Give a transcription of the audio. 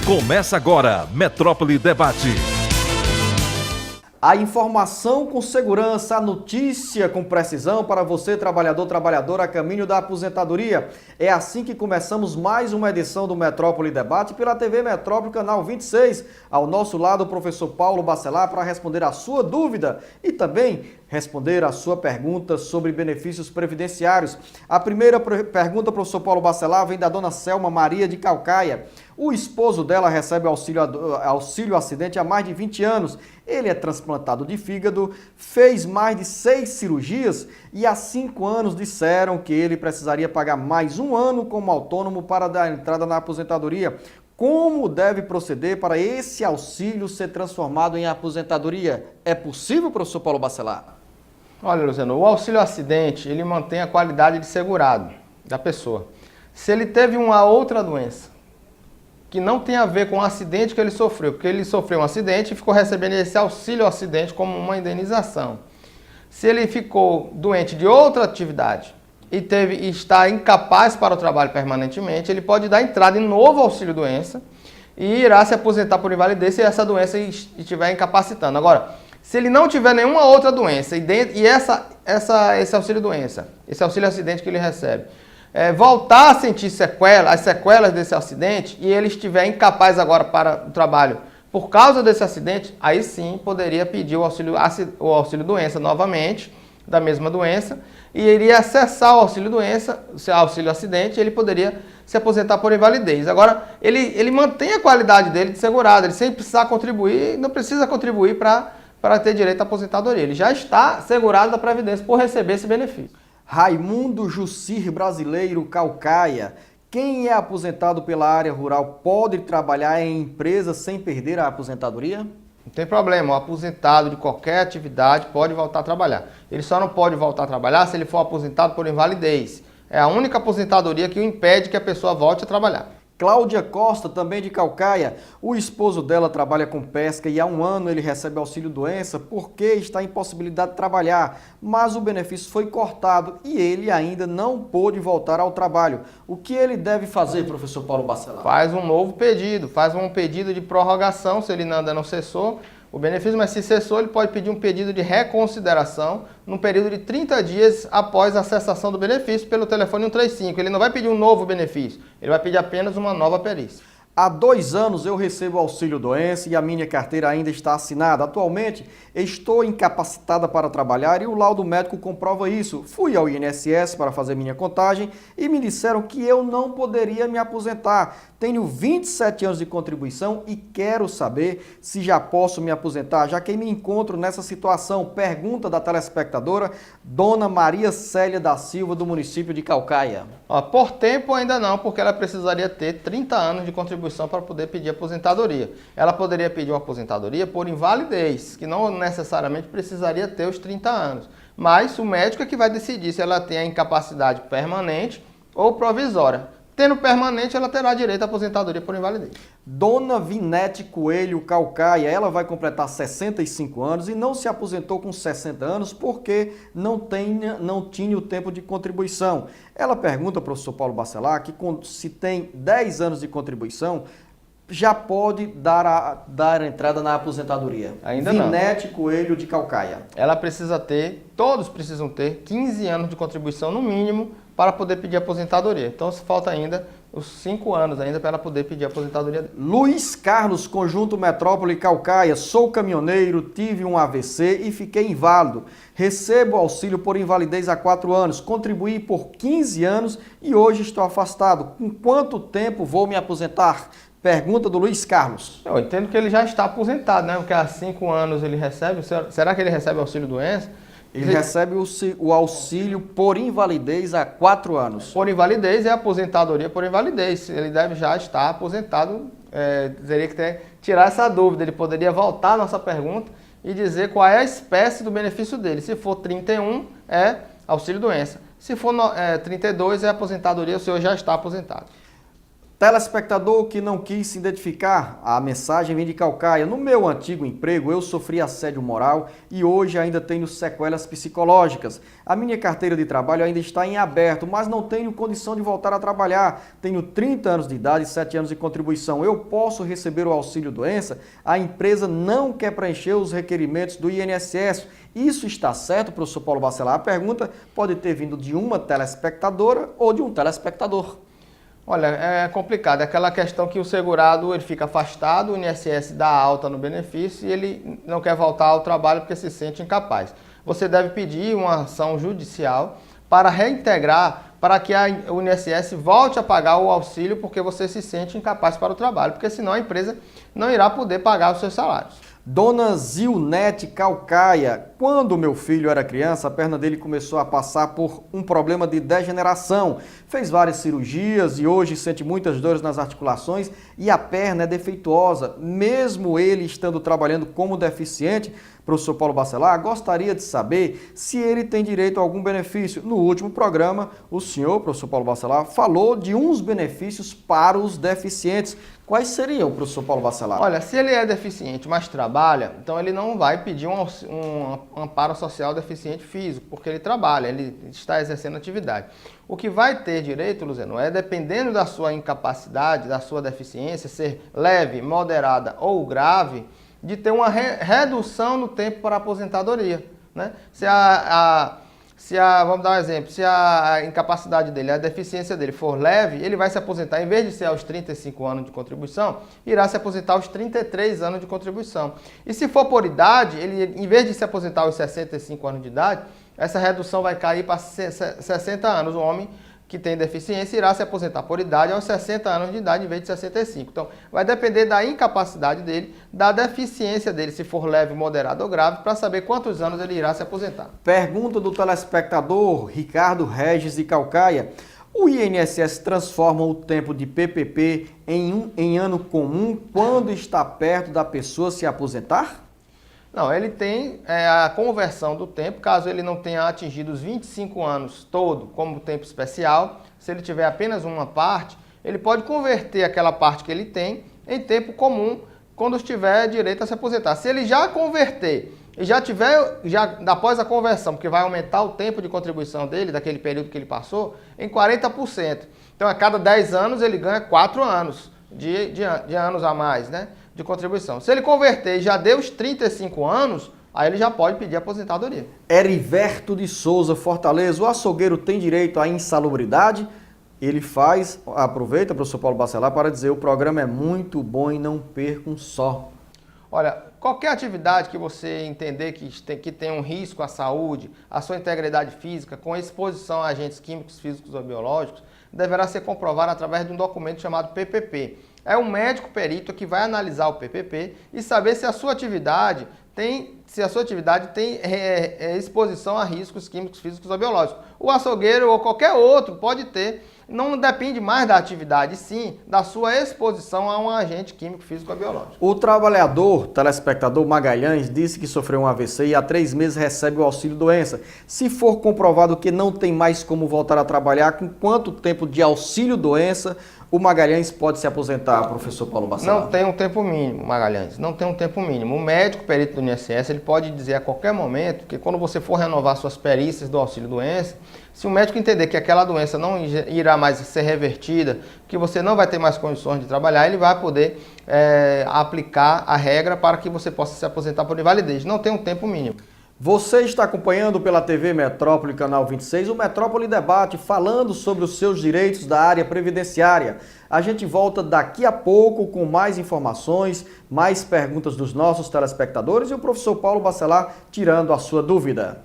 Começa agora, Metrópole Debate. A informação com segurança, a notícia com precisão para você, trabalhador, trabalhadora, a caminho da aposentadoria. É assim que começamos mais uma edição do Metrópole Debate pela TV Metrópole, canal 26. Ao nosso lado, o professor Paulo Bacelar para responder a sua dúvida e também responder a sua pergunta sobre benefícios previdenciários. A primeira pergunta, professor Paulo Bacelar, vem da dona Selma Maria de Calcaia. O esposo dela recebe auxílio acidente há mais de 20 anos. Ele é transplantado de fígado, fez mais de 6 cirurgias e há 5 anos disseram que ele precisaria pagar mais um ano como autônomo para dar entrada na aposentadoria. Como deve proceder para esse auxílio ser transformado em aposentadoria? É possível, professor Paulo Bacelar? Olha, Luciano, o auxílio acidente, ele mantém a qualidade de segurado da pessoa. Se ele teve uma outra doença, que não tem a ver com o acidente que ele sofreu, porque ele sofreu um acidente e ficou recebendo esse auxílio acidente como uma indenização. Se ele ficou doente de outra atividade e está incapaz para o trabalho permanentemente, ele pode dar entrada em novo auxílio doença e irá se aposentar por invalidez se essa doença estiver incapacitando. Agora, se ele não tiver nenhuma outra doença esse auxílio doença, esse auxílio acidente que ele recebe, voltar a sentir as sequelas desse acidente e ele estiver incapaz agora para o trabalho por causa desse acidente, aí sim poderia pedir o auxílio doença novamente, da mesma doença, e iria acessar o auxílio doença, o auxílio acidente, e ele poderia se aposentar por invalidez. Agora, ele mantém a qualidade dele de segurado, ele sem precisar contribuir, não precisa contribuir para ter direito à aposentadoria. Ele já está segurado da Previdência por receber esse benefício. Raimundo Jussir Brasileiro Calcaia. Quem é aposentado pela área rural pode trabalhar em empresa sem perder a aposentadoria? Não tem problema, o aposentado de qualquer atividade pode voltar a trabalhar. Ele só não pode voltar a trabalhar se ele for aposentado por invalidez. É a única aposentadoria que o impede que a pessoa volte a trabalhar. Cláudia Costa, também de Calcaia. O esposo dela trabalha com pesca e há 1 ano ele recebe auxílio doença porque está em possibilidade de trabalhar, mas o benefício foi cortado e ele ainda não pôde voltar ao trabalho. O que ele deve fazer, professor Paulo Bacelar? Faz um novo pedido, faz um pedido de prorrogação, se ele ainda não cessou o benefício, mas se cessou, ele pode pedir um pedido de reconsideração no período de 30 dias após a cessação do benefício pelo telefone 135. Ele não vai pedir um novo benefício, ele vai pedir apenas uma nova perícia. Há 2 anos eu recebo auxílio doença e a minha carteira ainda está assinada. Atualmente estou incapacitada para trabalhar e o laudo médico comprova isso. Fui ao INSS para fazer minha contagem e me disseram que eu não poderia me aposentar. Tenho 27 anos de contribuição e quero saber se já posso me aposentar, já que me encontro nessa situação. Pergunta da telespectadora, Dona Maria Célia da Silva, do município de Calcaia. Por tempo ainda não, porque ela precisaria ter 30 anos de contribuição para poder pedir aposentadoria. Ela poderia pedir uma aposentadoria por invalidez, que não necessariamente precisaria ter os 30 anos. Mas o médico é que vai decidir se ela tem a incapacidade permanente ou provisória. Tendo permanente, ela terá direito à aposentadoria por invalidez. Dona Vinete Coelho Calcaia, ela vai completar 65 anos e não se aposentou com 60 anos porque não tinha o tempo de contribuição. Ela pergunta, professor Paulo Bacelar, que se tem 10 anos de contribuição, já pode dar entrada na aposentadoria. Ainda não. Vinete Coelho de Calcaia. Ela precisa ter, todos precisam ter 15 anos de contribuição no mínimo para poder pedir aposentadoria. Então, falta ainda os 5 anos ainda para ela poder pedir aposentadoria. Luiz Carlos, Conjunto Metrópole Calcaia. Sou caminhoneiro, tive um AVC e fiquei inválido. Recebo auxílio por invalidez há 4 anos. Contribuí por 15 anos e hoje estou afastado. Com quanto tempo vou me aposentar? Pergunta do Luiz Carlos. Eu entendo que ele já está aposentado, né? Porque há 5 anos ele recebe. Será que ele recebe auxílio doença? Ele recebe o auxílio por invalidez há 4 anos. Por invalidez é aposentadoria por invalidez. Ele deve já estar aposentado. Teria que tirar essa dúvida. Ele poderia voltar à nossa pergunta e dizer qual é a espécie do benefício dele. Se for 31, é auxílio doença. Se for 32, é aposentadoria. O senhor já está aposentado. Telespectador que não quis se identificar, a mensagem vem de Caucaia. No meu antigo emprego, eu sofri assédio moral e hoje ainda tenho sequelas psicológicas. A minha carteira de trabalho ainda está em aberto, mas não tenho condição de voltar a trabalhar. Tenho 30 anos de idade e 7 anos de contribuição. Eu posso receber o auxílio-doença? A empresa não quer preencher os requerimentos do INSS. Isso está certo, professor Paulo Bacelar? A pergunta pode ter vindo de uma telespectadora ou de um telespectador. Olha, é complicado. É aquela questão que o segurado ele fica afastado, o INSS dá alta no benefício e ele não quer voltar ao trabalho porque se sente incapaz. Você deve pedir uma ação judicial para reintegrar, para que o INSS volte a pagar o auxílio porque você se sente incapaz para o trabalho, porque senão a empresa não irá poder pagar os seus salários. Dona Zilnete Caucaia, quando meu filho era criança, a perna dele começou a passar por um problema de degeneração. Fez várias cirurgias e hoje sente muitas dores nas articulações e a perna é defeituosa. Mesmo ele estando trabalhando como deficiente, professor Paulo Bacelar, gostaria de saber se ele tem direito a algum benefício. No último programa, o senhor, professor Paulo Bacelar, falou de uns benefícios para os deficientes. Quais seriam, professor Paulo Bacelar? Olha, se ele é deficiente, mas trabalha, então ele não vai pedir um amparo social deficiente físico, porque ele trabalha, ele está exercendo atividade. O que vai ter direito, Luzeno, é dependendo da sua incapacidade, da sua deficiência, ser leve, moderada ou grave, de ter uma redução no tempo para a aposentadoria, né? Vamos dar um exemplo, se a incapacidade dele, a deficiência dele for leve, ele vai se aposentar, em vez de ser aos 35 anos de contribuição, irá se aposentar aos 33 anos de contribuição. E se for por idade, ele, em vez de se aposentar aos 65 anos de idade, essa redução vai cair para 60 anos. O homem que tem deficiência irá se aposentar por idade aos 60 anos de idade, em vez de 65. Então, vai depender da incapacidade dele, da deficiência dele, se for leve, moderado ou grave, para saber quantos anos ele irá se aposentar. Pergunta do telespectador Ricardo Regis de Caucaia. O INSS transforma o tempo de PPP em ano comum quando está perto da pessoa se aposentar? Não, ele tem a conversão do tempo, caso ele não tenha atingido os 25 anos todo como tempo especial. Se ele tiver apenas uma parte, ele pode converter aquela parte que ele tem em tempo comum quando estiver direito a se aposentar. Se ele já converter e já após a conversão, porque vai aumentar o tempo de contribuição dele, daquele período que ele passou, em 40%. Então, a cada 10 anos, ele ganha 4 anos de anos a mais, né, de contribuição. Se ele converter e já deu os 35 anos, aí ele já pode pedir aposentadoria. Heriberto de Souza, Fortaleza. O açougueiro tem direito à insalubridade? Ele faz, aproveita, professor Paulo Bacelar, para dizer: o programa é muito bom e não perca um só. Olha, qualquer atividade que você entender que tem um risco à saúde, à sua integridade física, com exposição a agentes químicos, físicos ou biológicos, deverá ser comprovada através de um documento chamado PPP. É um médico perito que vai analisar o PPP e saber se a sua atividade tem exposição a riscos químicos, físicos ou biológicos. O açougueiro ou qualquer outro pode ter, não depende mais da atividade, sim da sua exposição a um agente químico, físico ou biológico. O trabalhador, telespectador Magalhães, disse que sofreu um AVC e há 3 meses recebe o auxílio-doença. Se for comprovado que não tem mais como voltar a trabalhar, com quanto tempo de auxílio-doença o Magalhães pode se aposentar, professor Paulo Bacelar? Não tem um tempo mínimo, Magalhães, não tem um tempo mínimo. O médico perito do INSS, ele pode dizer a qualquer momento que quando você for renovar suas perícias do auxílio-doença, se o médico entender que aquela doença não irá mais ser revertida, que você não vai ter mais condições de trabalhar, ele vai poder aplicar a regra para que você possa se aposentar por invalidez. Não tem um tempo mínimo. Você está acompanhando pela TV Metrópole, canal 26, o Metrópole Debate, falando sobre os seus direitos da área previdenciária. A gente volta daqui a pouco com mais informações, mais perguntas dos nossos telespectadores e o professor Paulo Bacelar tirando a sua dúvida.